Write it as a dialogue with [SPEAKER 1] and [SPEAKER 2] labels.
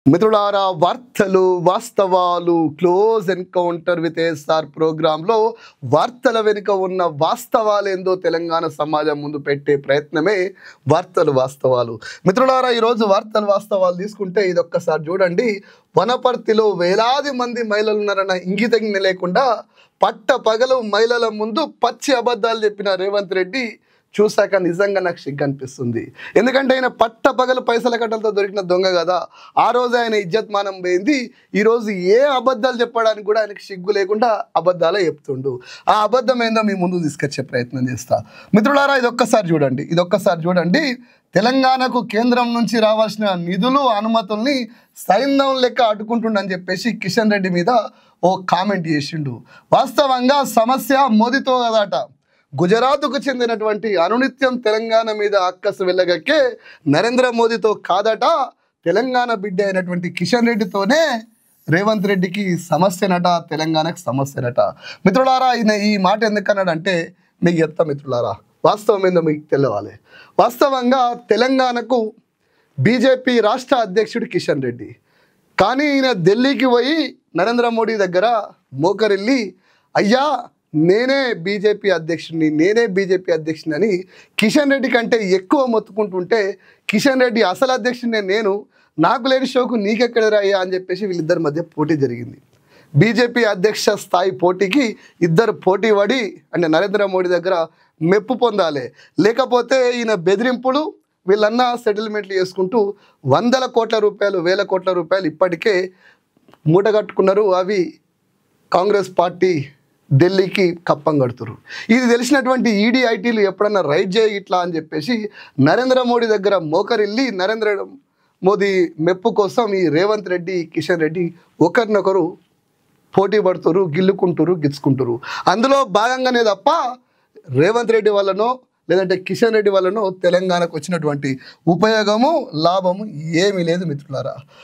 [SPEAKER 1] మిత్రులారా వార్తలు వాస్తవాలు క్లోజ్ ఎన్కౌంటర్ విత్ ఎస్ఆర్ ప్రోగ్రాంలో వార్తల వెనుక ఉన్న వాస్తవాలేందో తెలంగాణ సమాజం ముందు పెట్టే ప్రయత్నమే వార్తలు వాస్తవాలు. మిత్రులారా, ఈరోజు వార్తలు వాస్తవాలు తీసుకుంటే ఇదొక్కసారి చూడండి. వనపర్తిలో వేలాది మంది మహిళలు ఉన్నారన్న ఇంగితం లేకుండా పట్ట పగలు మహిళల ముందు పచ్చి అబద్ధాలు చెప్పిన రేవంత్ రెడ్డి చూశాక నిజంగా నాకు సిగ్గు అనిపిస్తుంది. ఎందుకంటే ఆయన పట్ట పగలు పైసల కట్టలతో దొరికిన దొంగ కదా. ఆ రోజు ఆయన ఇజ్జత్ మానం పోయింది. ఈరోజు ఏ అబద్ధాలు చెప్పడానికి కూడా ఆయనకు సిగ్గు లేకుండా అబద్ధాలే చెప్తుండు. ఆ అబద్ధం ఏందో మీ ముందు తీసుకొచ్చే ప్రయత్నం చేస్తా. మిత్రులారా, ఇదొక్కసారి చూడండి. తెలంగాణకు కేంద్రం నుంచి రావాల్సిన నిధులు అనుమతుల్ని సైంధవం లెక్క అడ్డుకుంటుండని చెప్పేసి కిషన్ రెడ్డి మీద ఓ కామెంట్ చేసిండు. వాస్తవంగా సమస్య మోదీతో కదట. గుజరాత్కు చెందినటువంటి అనునిత్యం తెలంగాణ మీద అక్కసు వెళ్ళగక్కే నరేంద్ర మోదీతో కాదట. తెలంగాణ బిడ్డ అయినటువంటి కిషన్ రెడ్డితోనే రేవంత్ రెడ్డికి సమస్యనట, తెలంగాణకు సమస్యనట. మిత్రులారా, ఈయన ఈ మాట ఎందుకన్నాడంటే మీకు చెప్తా మిత్రులారా, వాస్తవం ఏందో మీకు తెలవాలి. వాస్తవంగా తెలంగాణకు బీజేపీ రాష్ట్ర అధ్యక్షుడు కిషన్ రెడ్డి. కానీ ఈయన ఢిల్లీకి పోయి నరేంద్ర మోడీ దగ్గర మోకరిల్లి, అయ్యా నేనే బీజేపీ అధ్యక్షుడిని అని కిషన్ రెడ్డి కంటే ఎక్కువ మొత్తుకుంటుంటే, కిషన్ రెడ్డి అసలు అధ్యక్షుడిని నేను, నాకు లేని షోకు నీకెక్కడరాయ్యా అని చెప్పేసి వీళ్ళిద్దరి మధ్య పోటీ జరిగింది. బీజేపీ అధ్యక్ష స్థాయి పోటీకి ఇద్దరు పోటీ పడి అంటే నరేంద్ర మోడీ దగ్గర మెప్పు పొందాలి, లేకపోతే ఈయన బెదిరింపులు వీళ్ళన్నా సెటిల్మెంట్లు చేసుకుంటూ వందల కోట్ల రూపాయలు వేల కోట్ల రూపాయలు ఇప్పటికే మూటగట్టుకున్నారు. అవి కాంగ్రెస్ పార్టీ ఢిల్లీకి కప్పం కడుతురు. ఇది తెలిసినటువంటి ఈడీ ఐటీలు ఎప్పుడన్నా రైడ్ చేయి ఇట్లా అని చెప్పేసి నరేంద్ర మోడీ దగ్గర మోకరిల్లి నరేంద్ర మోదీ మెప్పు కోసం ఈ రేవంత్ రెడ్డి కిషన్ రెడ్డి ఒకరినొకరు పోటీ పడుతురు, గిల్లుకుంటురు, గిచ్చుకుంటురు. అందులో భాగంగానే తప్ప రేవంత్ రెడ్డి వల్లనో లేదంటే కిషన్ రెడ్డి వల్లనో తెలంగాణకు వచ్చినటువంటి ఉపయోగము లాభము ఏమీ లేదు మిత్రులారా.